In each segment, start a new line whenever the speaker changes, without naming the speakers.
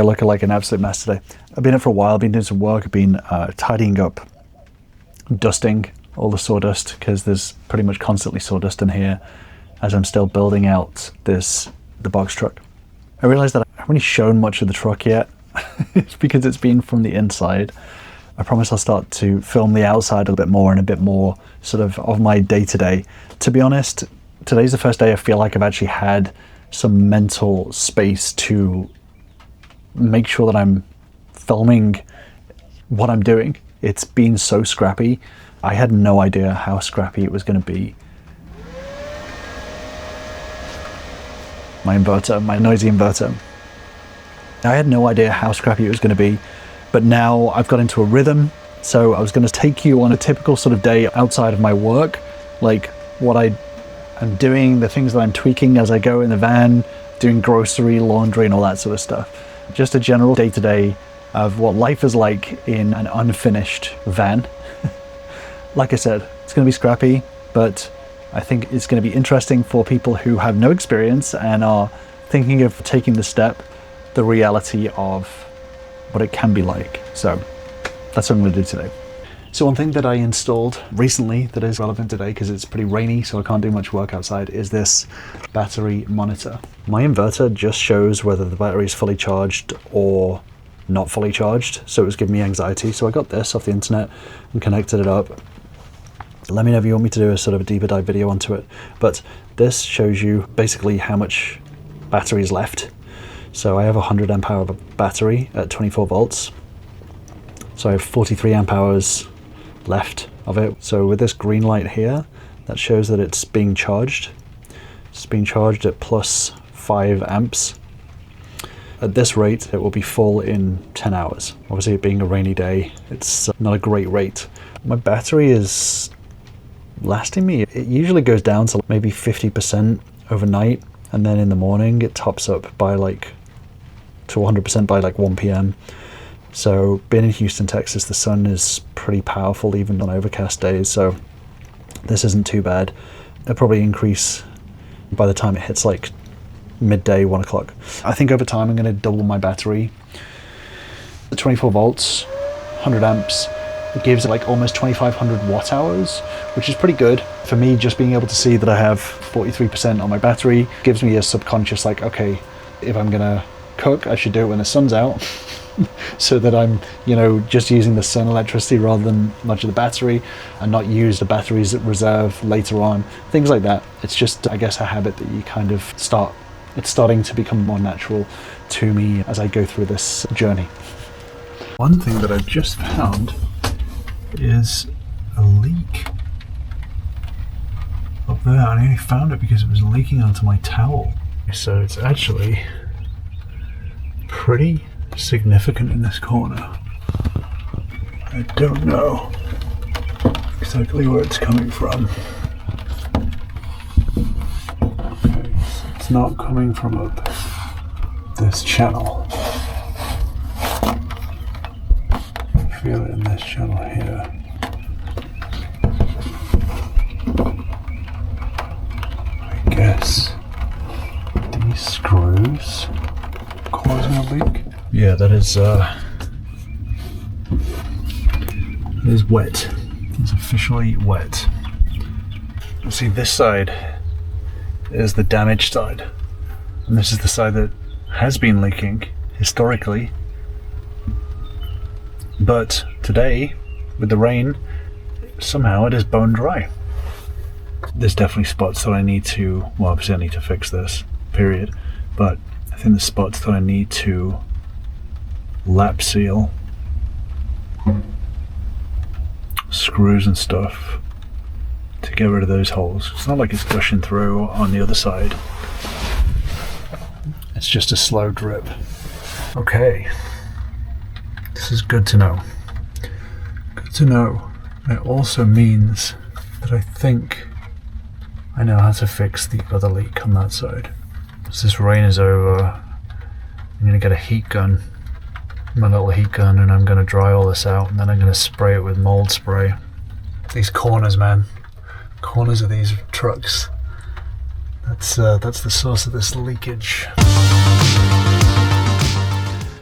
I look like an absolute mess today. I've been in for a while, I've been doing some work, I've been tidying up, dusting all the sawdust, because there's pretty much constantly sawdust in here as I'm still building out the box truck. I realized that I haven't really shown much of the truck yet. It's because it's been from the inside. I promise I'll start to film the outside a bit more and a bit more sort of my day-to-day. To be honest, today's the first day I feel like I've actually had some mental space to make sure that I'm filming what I'm doing. It's been so scrappy. I had no idea how scrappy it was going to be. My inverter, my noisy inverter. I had no idea how scrappy it was going to be, but now I've got into a rhythm. So I was going to take you on a typical sort of day outside of my work, like what I'm doing, the things that I'm tweaking as I go in the van, doing grocery, laundry, and all that sort of stuff. Just a general day-to-day of what life is like in an unfinished van. Like I said, it's going to be scrappy, but I think it's going to be interesting for people who have no experience and are thinking of taking the step, the reality of what it can be like. So that's what I'm going to do today. So one thing that I installed recently that is relevant today, because it's pretty rainy so I can't do much work outside, is this battery monitor. My inverter just shows whether the battery is fully charged or not fully charged, so it was giving me anxiety. So I got this off the internet and connected it up. Let me know if you want me to do a sort of a deeper dive video onto it, but this shows you basically how much battery is left. So I have a 100 amp hour battery at 24 volts. So I have 43 amp hours left of it. So with this green light here, that shows that it's being charged. It's being charged at plus 5 amps. At this rate, it will be full in 10 hours. Obviously, it being a rainy day, it's not a great rate. My battery is lasting me. It usually goes down to maybe 50% overnight, and then in the morning it tops up by to 100% by 1 p.m. So being in Houston, Texas, the sun is pretty powerful even on overcast days, so this isn't too bad. It'll probably increase by the time it hits midday, 1 o'clock. I think over time I'm going to double my battery. The 24 volts, 100 amps, it gives almost 2,500 watt hours, which is pretty good. For me, just being able to see that I have 43% on my battery gives me a subconscious okay, if I'm going to cook, I should do it when the sun's out. So that I'm, just using the sun electricity rather than much of the battery, and not use the battery's reserve later on. Things like that. It's just, I guess, a habit that you kind of start. It's starting to become more natural to me as I go through this journey. One thing that I've just found is a leak up there. I only found it because it was leaking onto my towel. So it's actually pretty significant in this corner. I don't know exactly where it's coming from. Okay, so it's not coming from up this channel. I feel it in this channel here. I guess these screws causing a leak. Yeah, that is wet. It's officially wet. You see, this side is the damaged side, and this is the side that has been leaking historically. But today, with the rain, somehow it is bone dry. There's definitely spots that I need to, well, obviously I need to fix this, period. But I think the spots that I need to lap seal, screws and stuff, to get rid of those holes. It's not like it's gushing through on the other side. It's just a slow drip. Okay. This is good to know. Good to know. It also means that I think I know how to fix the other leak on that side. As this rain is over, I'm going to get a heat gun, my little heat gun, and I'm going to dry all this out, and then I'm going to spray it with mold spray. These corners, man. Corners of these trucks. That's the source of this leakage.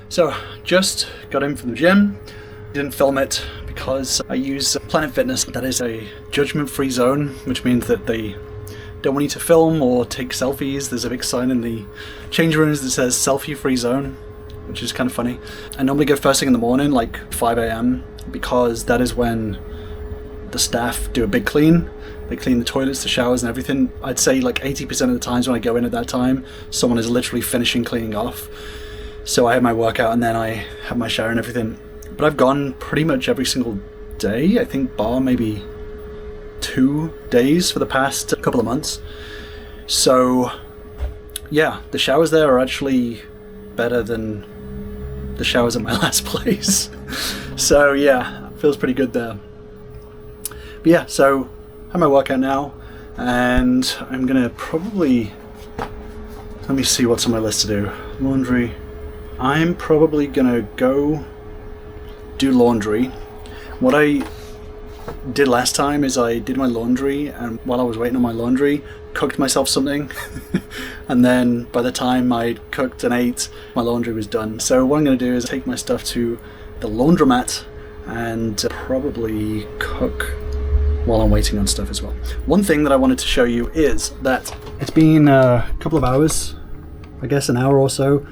So, just got in from the gym. Didn't film it because I use Planet Fitness. That is a judgment-free zone, which means that they don't want you to film or take selfies. There's a big sign in the change rooms that says selfie-free zone, which is kind of funny. I normally go first thing in the morning, like 5 a.m, because that is when the staff do a big clean. They clean the toilets, the showers and everything. I'd say like 80% of the times when I go in at that time, someone is literally finishing cleaning off. So I have my workout and then I have my shower and everything. But I've gone pretty much every single day, I think bar maybe 2 days for the past couple of months. So yeah, the showers there are actually better than the showers at my last place. So yeah, feels pretty good there. But yeah, so I have my workout now, and I'm gonna probably, let me see what's on my list to do. Laundry. I'm probably gonna go do laundry. What I did last time is I did my laundry, and while I was waiting on my laundry, cooked myself something. And then by the time I'd cooked and ate, my laundry was done. So what I'm gonna do is take my stuff to the laundromat and probably cook while I'm waiting on stuff as well. One thing that I wanted to show you is that it's been a couple of hours, I guess an hour or so,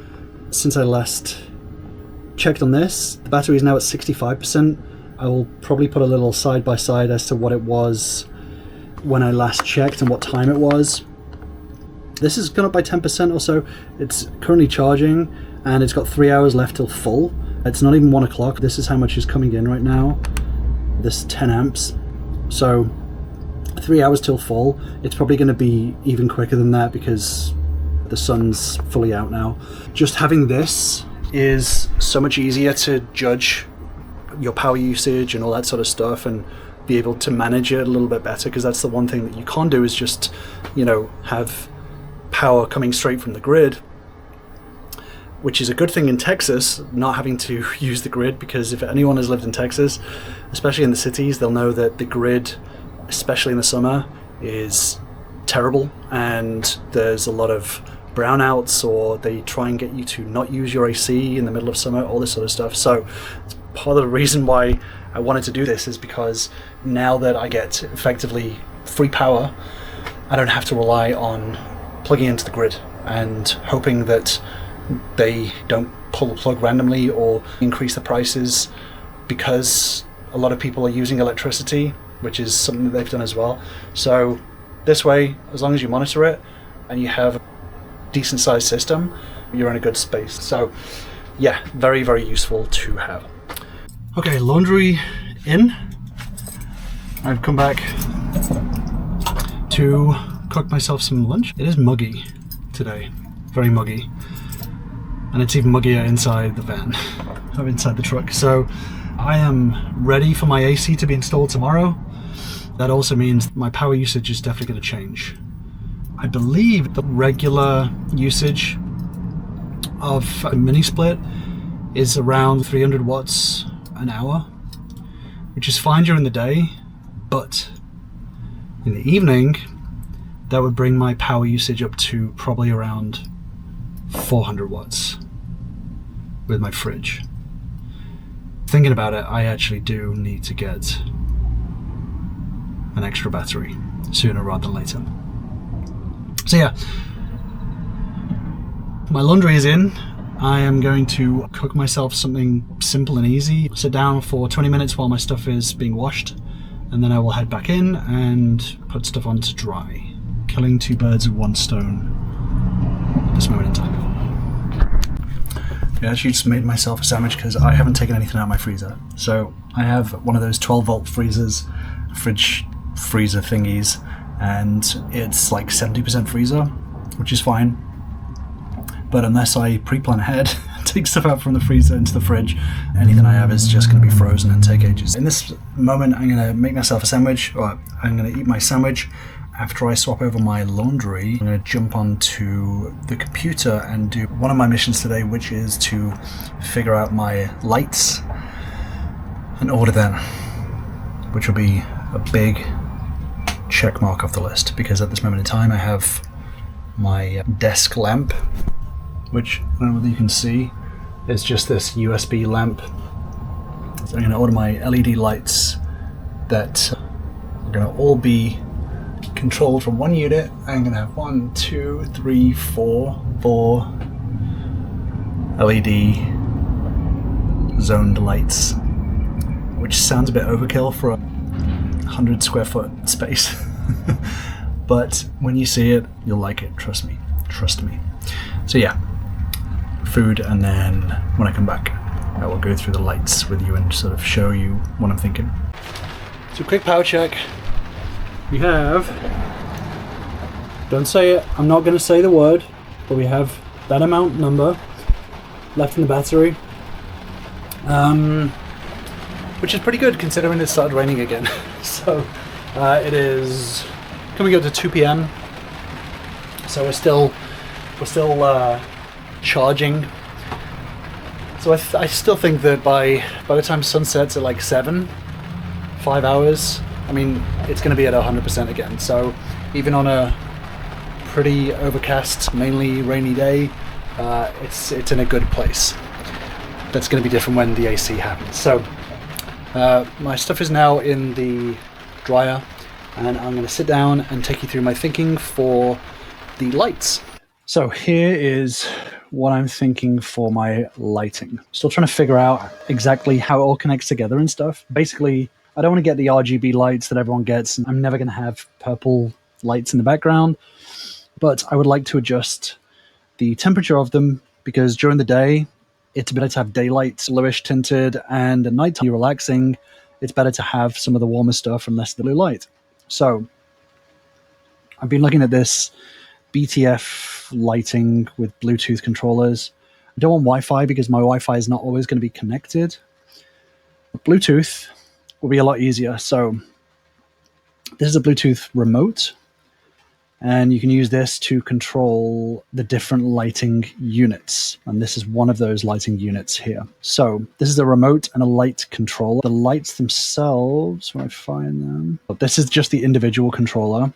since I last checked on this. The battery is now at 65%. I will probably put a little side by side as to what it was when I last checked and what time it was. This has gone up by 10% or so. It's currently charging and it's got 3 hours left till full. It's not even 1 o'clock. This is how much is coming in right now. This 10 amps. So 3 hours till full. It's probably going to be even quicker than that because the sun's fully out now. Just having this is so much easier to judge your power usage and all that sort of stuff and be able to manage it a little bit better, because that's the one thing that you can't do is just, you know, have power coming straight from the grid, which is a good thing in Texas, not having to use the grid, because if anyone has lived in Texas, especially in the cities, they'll know that the grid, especially in the summer, is terrible, and there's a lot of brownouts, or they try and get you to not use your AC in the middle of summer, all this sort of stuff. So it's part of the reason why I wanted to do this is because now that I get effectively free power, I don't have to rely on plugging into the grid and hoping that they don't pull the plug randomly or increase the prices, because a lot of people are using electricity, which is something that they've done as well. So this way, as long as you monitor it and you have a decent sized system, you're in a good space. So yeah, very, very useful to have. Okay, laundry in. I've come back to cook myself some lunch. It is muggy today, very muggy. And it's even muggier inside the van, or inside the truck. So I am ready for my AC to be installed tomorrow. That also means my power usage is definitely going to change. I believe the regular usage of a mini split is around 300 watts an hour, which is fine during the day, but in the evening, that would bring my power usage up to probably around 400 watts with my fridge. Thinking about it, I actually do need to get an extra battery sooner rather than later. So yeah, my laundry is in. I am going to cook myself something simple and easy, sit down for 20 minutes while my stuff is being washed, and then I will head back in and put stuff on to dry. Killing two birds with one stone at this moment in time. I actually just made myself a sandwich because I haven't taken anything out of my freezer. So I have one of those 12-volt freezers, fridge freezer thingies, and it's like 70% freezer, which is fine. But unless I pre-plan ahead, take stuff out from the freezer into the fridge, anything I have is just going to be frozen and take ages. In this moment, I'm going to make myself a sandwich, or I'm going to eat my sandwich. After I swap over my laundry, I'm going to jump onto the computer and do one of my missions today, which is to figure out my lights and order them, which will be a big check mark off the list, because at this moment in time I have my desk lamp, which I don't know whether you can see, is just this USB lamp. So I'm going to order my LED lights that are going to all be controlled from one unit. I'm going to have 1, 2, 3, 4 LED zoned lights, which sounds a bit overkill for a 100 square foot space. But when you see it, you'll like it, trust me. So yeah, food, and then when I come back I will go through the lights with you and sort of show you what I'm thinking. So quick power check. We have, don't say it, I'm not going to say the word, but we have that amount number left in the battery, which is pretty good considering it started raining again. So it is coming up to 2 p.m. so we're still charging. So I still think that by the time sun sets at like 7, 5 hours, I mean, it's going to be at 100% again. So even on a pretty overcast, mainly rainy day, it's in a good place. That's going to be different when the AC happens. So my stuff is now in the dryer, and I'm going to sit down and take you through my thinking for the lights. So here is what I'm thinking for my lighting. Still trying to figure out exactly how it all connects together and stuff. Basically, I don't want to get the RGB lights that everyone gets. I'm never going to have purple lights in the background, but I would like to adjust the temperature of them, because during the day, it's better to have daylight bluish tinted, and at nighttime, relaxing, it's better to have some of the warmer stuff and less of the blue light. So I've been looking at this BTF lighting with Bluetooth controllers. I don't want Wi-Fi because my Wi-Fi is not always going to be connected. Bluetooth will be a lot easier. So this is a Bluetooth remote, and you can use this to control the different lighting units. And this is one of those lighting units here. So this is a remote and a light controller. The lights themselves, where I find them, this is just the individual controller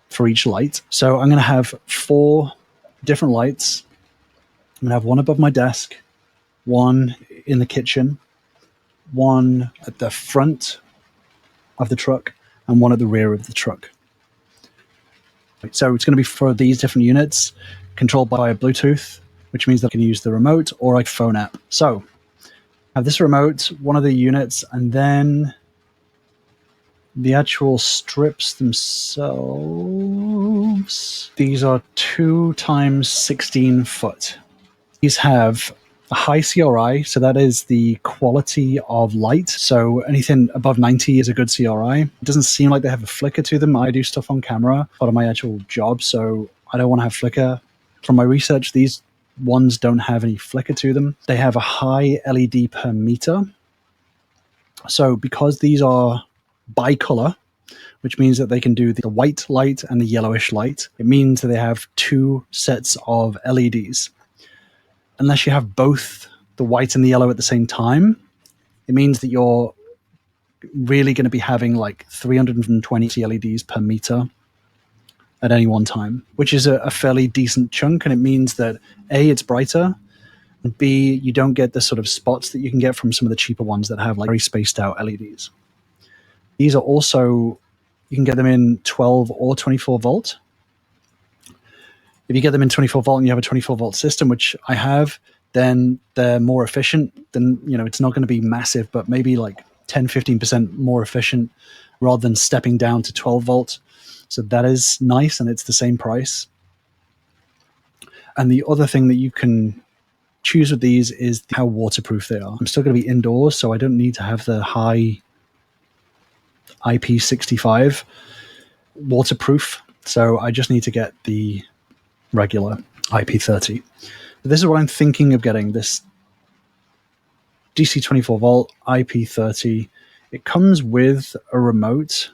for each light. So I'm going to have 4 different lights. I'm going to have one above my desk, one in the kitchen, one at the front of the truck, and one at the rear of the truck. So it's going to be for these different units, controlled by a Bluetooth, which means that I can use the remote or a phone app. So I have this remote, one of the units, and then the actual strips themselves. These are 2 times 16 foot. These have a high CRI, so that is the quality of light. So anything above 90 is a good CRI. It doesn't seem like they have a flicker to them. I do stuff on camera, part of my actual job, so I don't want to have flicker. From my research, these ones don't have any flicker to them. They have a high LED per meter. So because these are bicolor, which means that they can do the white light and the yellowish light, it means that they have 2 sets of LEDs. Unless you have both the white and the yellow at the same time, it means that you're really going to be having like 320 LEDs per meter at any one time, which is a fairly decent chunk. And it means that A, it's brighter, and B, you don't get the sort of spots that you can get from some of the cheaper ones that have like very spaced out LEDs. These are also, you can get them in 12 or 24 volt. If you get them in 24 volt and you have a 24 volt system, which I have, then they're more efficient. Then, it's not going to be massive, but maybe like 10, 15% more efficient rather than stepping down to 12 volt. So that is nice, and it's the same price. And the other thing that you can choose with these is how waterproof they are. I'm still going to be indoors, so I don't need to have the high IP65 waterproof. So I just need to get the regular IP30. This is what I'm thinking of getting, this DC 24 volt IP30. It comes with a remote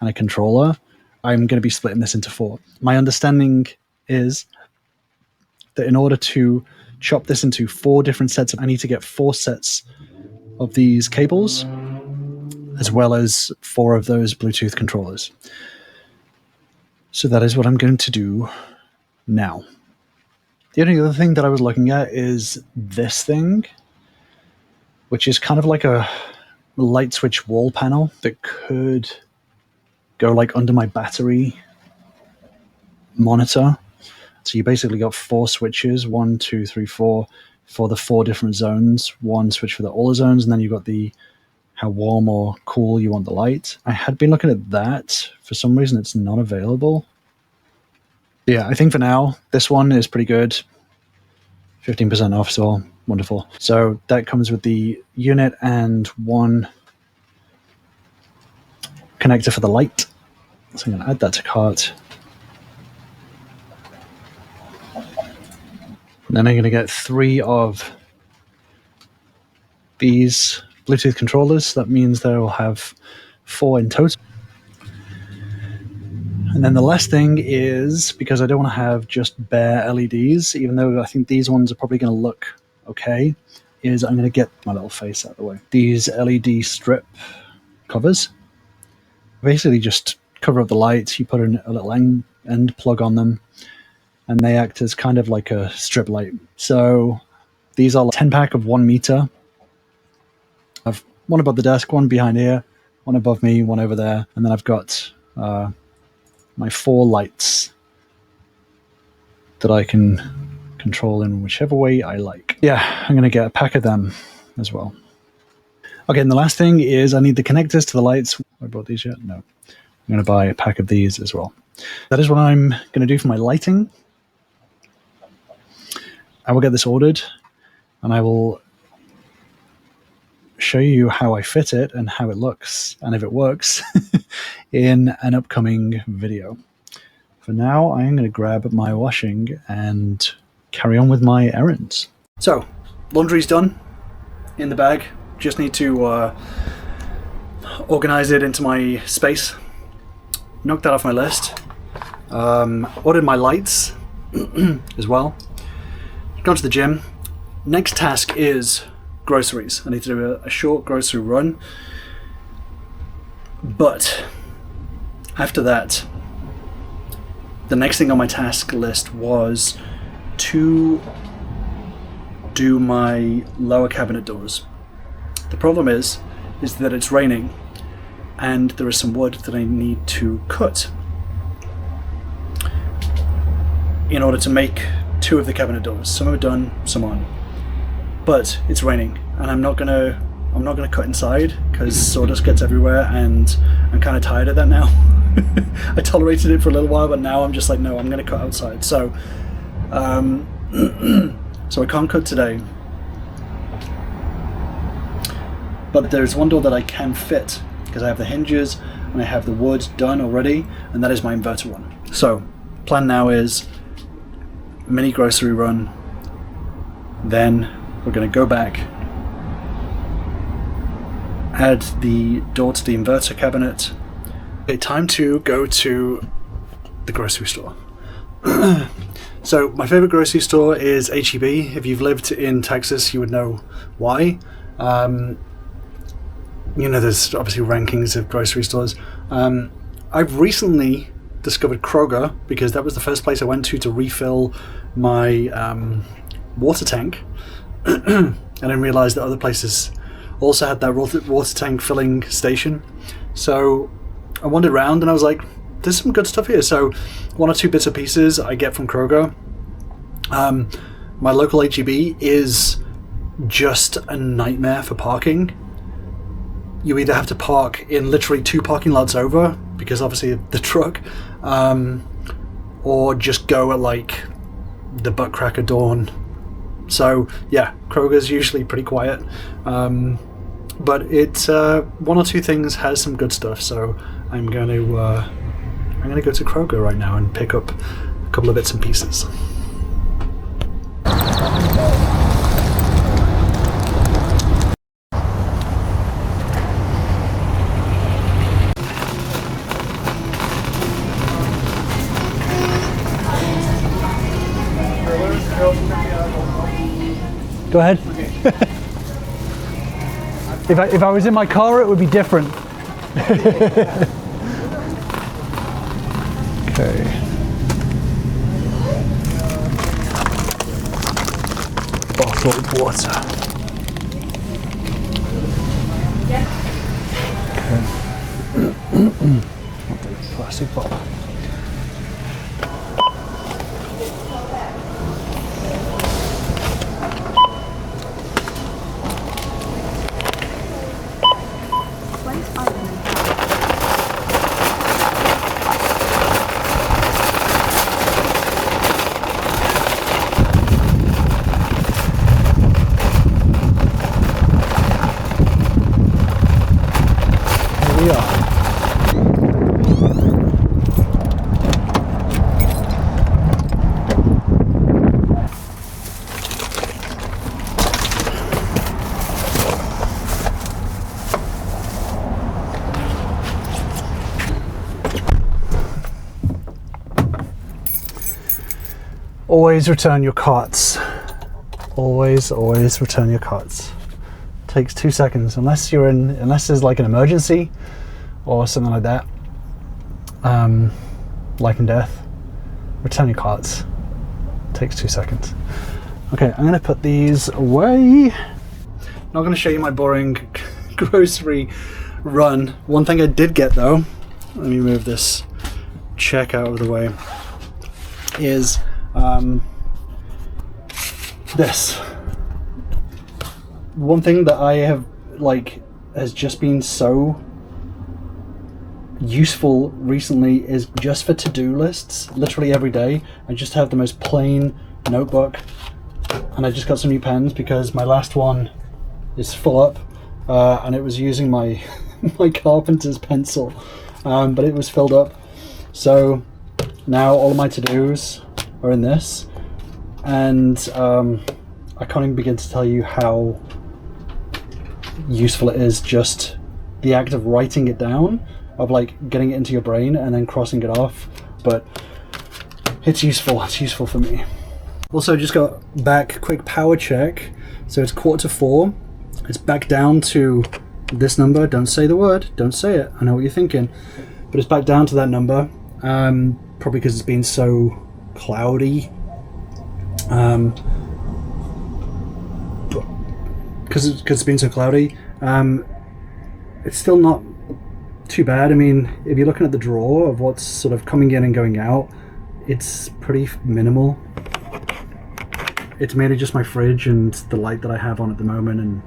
and a controller. I'm going to be splitting this into 4. My understanding is that in order to chop this into 4 different sets, I need to get 4 sets of these cables, as well as 4 of those Bluetooth controllers. So that is what I'm going to do now. The only other thing that I was looking at is this thing, which is kind of like a light switch wall panel that could go like under my battery monitor. So you basically got 4 switches, 1, 2, 3, 4, for the 4 different zones. 1 switch for all the zones, and then you've got the how warm or cool you want the light. I had been looking at that. For some reason, it's not available. Yeah, I think for now, this one is pretty good. 15% off, so wonderful. So that comes with the unit and 1 connector for the light. So I'm going to add that to cart. And then I'm going to get 3 of these Bluetooth controllers. That means that I will have 4 in total. And then the last thing is, because I don't want to have just bare LEDs, even though I think these ones are probably going to look okay, is I'm going to get my little face out of the way. These LED strip covers basically just cover up the lights. You put a little end plug on them, and they act as kind of like a strip light. So these are 10-pack of 1 meter. I've one above the desk, 1 behind here, 1 above me, 1 over there, and then I've got my 4 lights that I can control in whichever way I like. Yeah, I'm going to get a pack of them as well. Okay, and the last thing is I need the connectors to the lights. I bought these yet? No. I'm going to buy a pack of these as well. That is what I'm going to do for my lighting. I will get this ordered, and I will show you how I fit it and how it looks, and if it works, in an upcoming video. For now, I am going to grab my washing and carry on with my errands. So, laundry's done in the bag. Just need to organize it into my space. Knocked that off my list. Ordered my lights as well. Gone to the gym. Next task is groceries. I need to do a short grocery run. But after that, the next thing on my task list was to do my lower cabinet doors. The problem is that it's raining and there is some wood that I need to cut in order to make 2 of the cabinet doors. Some are done, some aren't. But it's raining, and I'm not gonna cut inside because sawdust gets everywhere, and I'm kind of tired of that now. I tolerated it for a little while, but now I'm just like, no, I'm gonna cut outside. So, so I can't cut today. But there's one door that I can fit because I have the hinges and I have the wood done already, and that is my inverter one. So, plan now is mini grocery run, then we're going to go back, add the door to the inverter cabinet. Okay, time to go to the grocery store. So my favorite grocery store is H-E-B. If you've lived in Texas, you would know why. You know, there's obviously rankings of grocery stores. I've recently discovered Kroger because that was the first place I went to refill my water tank. And then realized that other places also had that water tank filling station. So I wandered around and I was like, there's some good stuff here. So 1 or 2 bits and pieces I get from Kroger. My local H-E-B is just a nightmare for parking. You either have to park in literally 2 parking lots over, because obviously the truck, or just go at like the butt crack of dawn. So yeah, Kroger's usually pretty quiet, but it's 1 or 2 things has some good stuff. So I'm going to go to Kroger right now and pick up a couple of bits and pieces. Go ahead. If I was in my car, it would be different. Okay. cold water. Okay. Plastic bottle. Always return your carts. Always return your carts. Takes 2 seconds, unless there's like an emergency or something like that. Life and death. Return your carts. Takes 2 seconds. Okay, I'm gonna put these away. Not gonna show you my boring grocery run. One thing I did get though, let me move this check out of the way, is this. One thing that I have has just been so useful recently is just for to-do lists. Literally every day I just have the most plain notebook, and I just got some new pens because my last one is full up, and it was using my my carpenter's pencil, but it was filled up. So now all of my to-dos are in this, and I can't even begin to tell you how useful it is, just the act of writing it down, of getting it into your brain and then crossing it off. But it's useful for me. Also just got back, quick power check, so it's 3:45. It's back down to this number. Don't say the word, don't say it, I know what you're thinking, but it's back down to that number, probably because it's been so cloudy, because it's been so cloudy. It's still not too bad. I mean, if you're looking at the draw of what's sort of coming in and going out, it's pretty minimal. It's mainly just my fridge and the light that I have on at the moment, and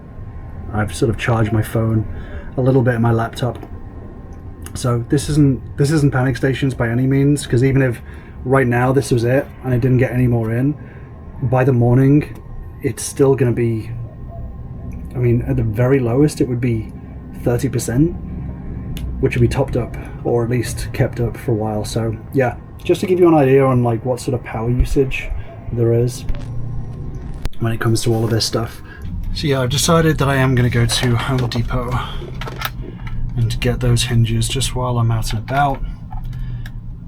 I've sort of charged my phone a little bit and my laptop. So this isn't panic stations by any means, because even if right now this was it and I didn't get any more in, by the morning it's still going to be, I mean, at the very lowest it would be 30%, which would be topped up or at least kept up for a while. So yeah, just to give you an idea on what sort of power usage there is when it comes to all of this stuff. So yeah, I've decided that I am going to go to Home Depot and get those hinges just while I'm out and about.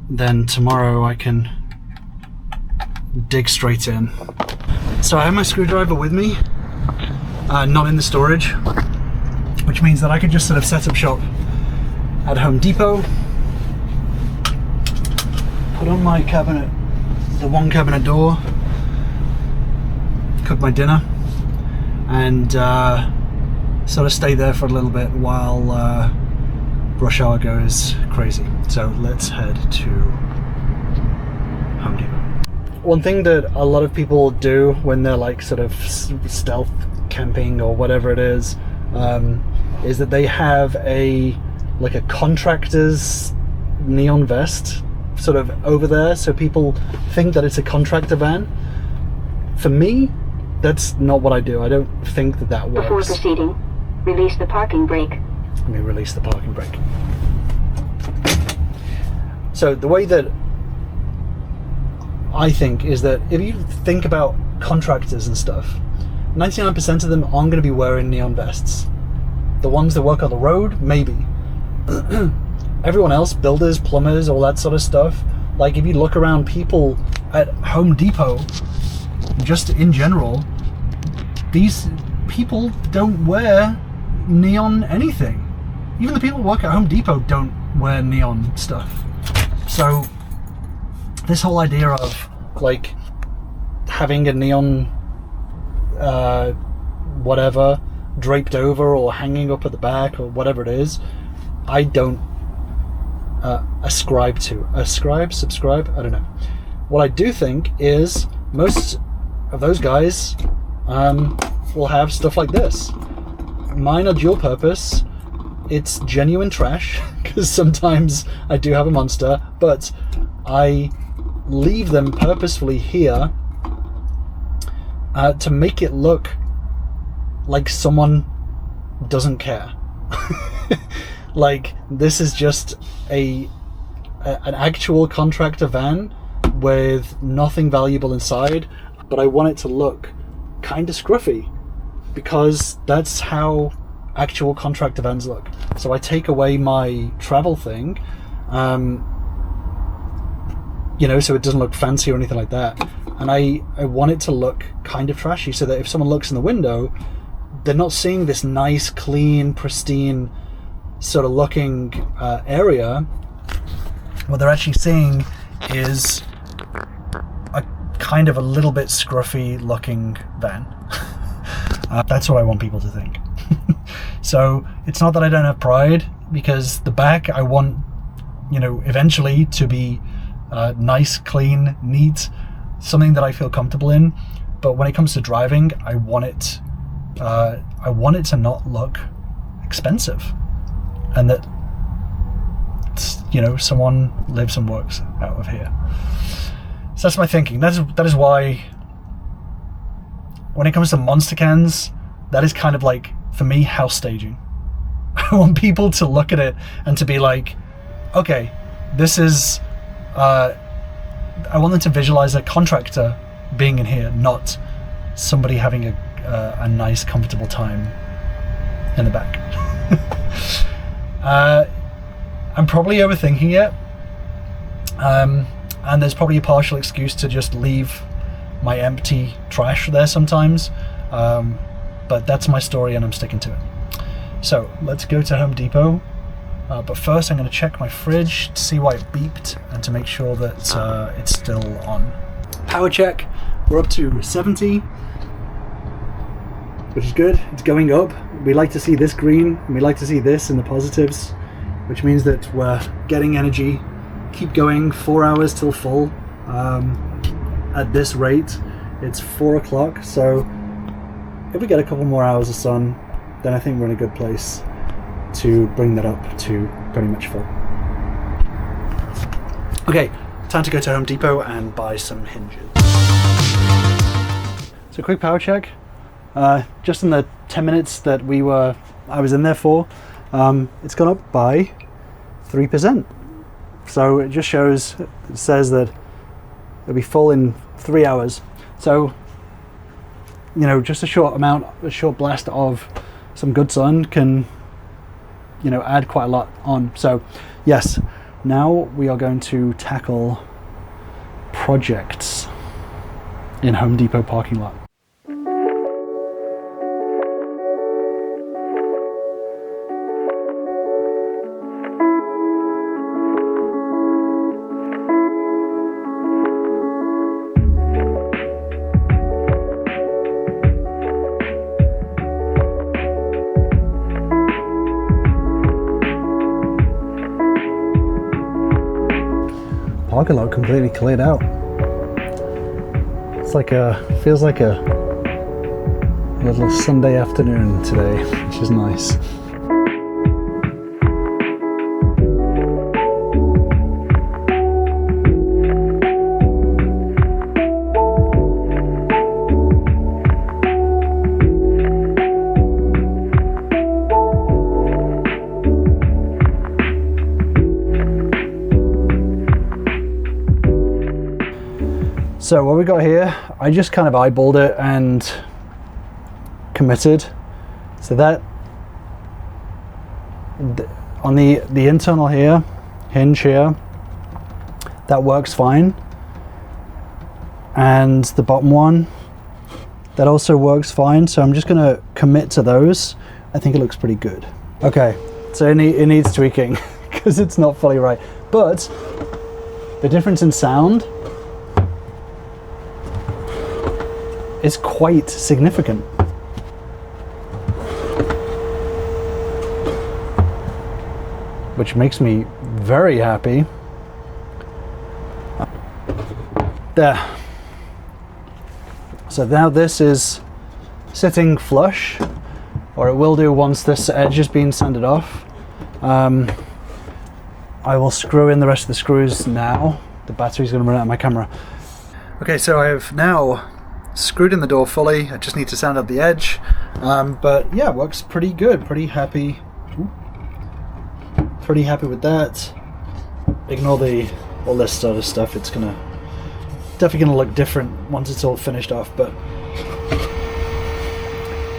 Then tomorrow I can dig straight in. So I have my screwdriver with me, not in the storage, which means that I could just sort of set up shop at Home Depot, put on my cabinet, the one cabinet door, cook my dinner, and sort of stay there for a little bit while rush hour goes crazy. So let's head to Home Depot. One thing that a lot of people do when they're sort of stealth camping or whatever it is that they have a contractor's neon vest sort of over there, so people think that it's a contractor van. For me, that's not what I do. I don't think that works.
Before proceeding, release the parking brake.
Let me release the parking brake. So the way that I think is that if you think about contractors and stuff, 99% of them aren't going to be wearing neon vests. The ones that work on the road, maybe. Everyone else, builders, plumbers, all that sort of stuff, if you look around people at Home Depot, just in general, these people don't wear neon anything. Even the people who work at Home Depot don't wear neon stuff. So this whole idea of having a neon whatever draped over or hanging up at the back or whatever it is, I don't subscribe, I don't know. What I do think is most of those guys will have stuff like this. Mine are dual purpose. It's genuine trash because sometimes I do have a monster, but I leave them purposefully here to make it look like someone doesn't care. Like this is just an actual contractor van with nothing valuable inside, but I want it to look kind of scruffy because that's how actual contractor vans look. So I take away my travel thing, you know, so it doesn't look fancy or anything like that, and I want it to look kind of trashy so that if someone looks in the window, they're not seeing this nice, clean, pristine sort of looking area. What they're actually seeing is a kind of a little bit scruffy looking van. That's what I want people to think. So it's not that I don't have pride, because the back I want, you know, eventually to be nice, clean, neat, something that I feel comfortable in. But when it comes to driving, I want it to not look expensive, and that, you know, someone lives and works out of here. So that's my thinking. That is why when it comes to monster cans, that is kind of like, for me, house staging. I want people to look at it and to be like, okay, this is I want them to visualize a contractor being in here, not somebody having a nice, comfortable time in the back. I'm probably overthinking it, and there's probably a partial excuse to just leave my empty trash there sometimes, but that's my story and I'm sticking to it. So let's go to Home Depot, but first I'm going to check my fridge to see why it beeped and to make sure that it's still on. Power check, we're up to 70, which is good. It's going up. We like to see this green, and we like to see this in the positives, which means that we're getting energy. Keep going, 4 hours till full. At this rate, it's 4 o'clock, so if we get a couple more hours of sun, then I think we're in a good place to bring that up to pretty much full. Okay, time to go to Home Depot and buy some hinges. So quick power check. Just in the 10 minutes that I was in there for, it's gone up by 3%. So it just shows, it says that it'll be full in 3 hours. So, you know, just a short blast of some good sun can, you know, add quite a lot on. So yes, now we are going to tackle projects in Home Depot parking lot. Parking lot completely cleared out. It's like feels like a little Sunday afternoon today, which is nice. So what we got here, I just kind of eyeballed it and committed. So that on the internal here, hinge here, that works fine. And the bottom one, that also works fine. So I'm just gonna commit to those. I think it looks pretty good. Okay, so it needs tweaking because it's not fully right. But the difference in sound is quite significant. Which makes me very happy. There. So now this is sitting flush, or it will do once this edge has been sanded off. I will screw in the rest of the screws now. The battery's going to run out of my camera. Okay, so I have now screwed in the door fully. I just need to sand up the edge. But yeah, works pretty good. Pretty happy. Pretty happy with that. Ignore all this sort of stuff. It's definitely gonna look different once it's all finished off, but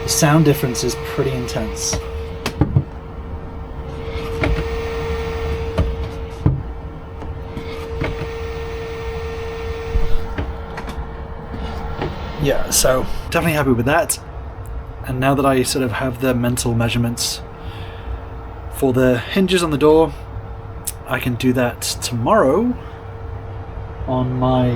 the sound difference is pretty intense. Yeah, so definitely happy with that. And now that I sort of have the mental measurements for the hinges on the door, I can do that tomorrow on my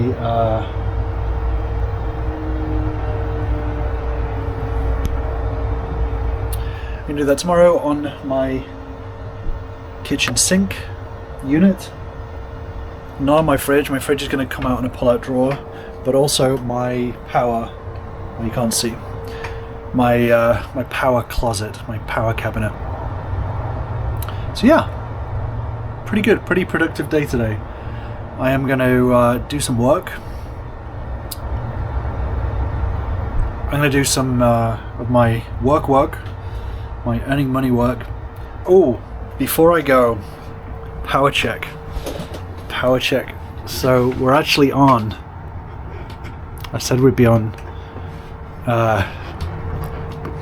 I can do that tomorrow on my kitchen sink unit. Not on my fridge. My fridge is going to come out in a pull-out drawer, but also my power. Well, you can't see my my power closet, my power cabinet. So yeah, pretty good, pretty productive day today. I am going to do some work. I'm going to do some of my work, my earning money work. Oh, before I go, power check. So we're actually on. I said we'd be on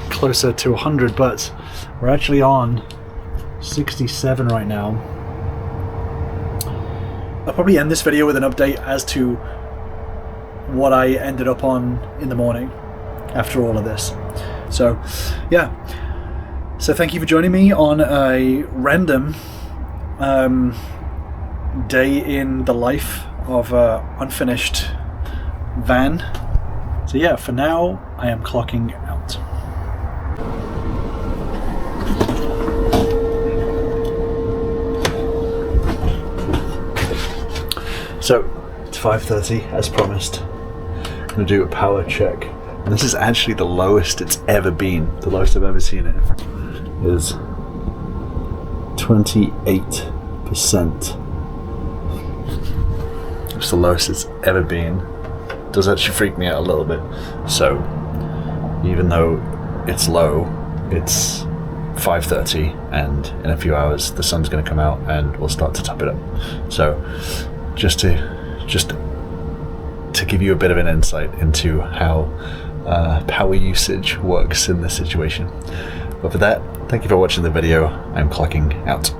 closer to 100, but we're actually on 67 right now. I'll probably end this video with an update as to what I ended up on in the morning after all of this. So yeah, so thank you for joining me on a random day in the life of a unfinished van. So yeah, for now I am clocking out. So it's 5:30 as promised. I'm going to do a power check. And this is actually the lowest it's ever been. The lowest I've ever seen it is 28%. It's the lowest it's ever been. It does actually freak me out a little bit. So even though it's low, it's 5:30, and in a few hours the sun's going to come out and we'll start to top it up. So just to give you a bit of an insight into how power usage works in this situation. But for that, thank you for watching the video. I'm clocking out.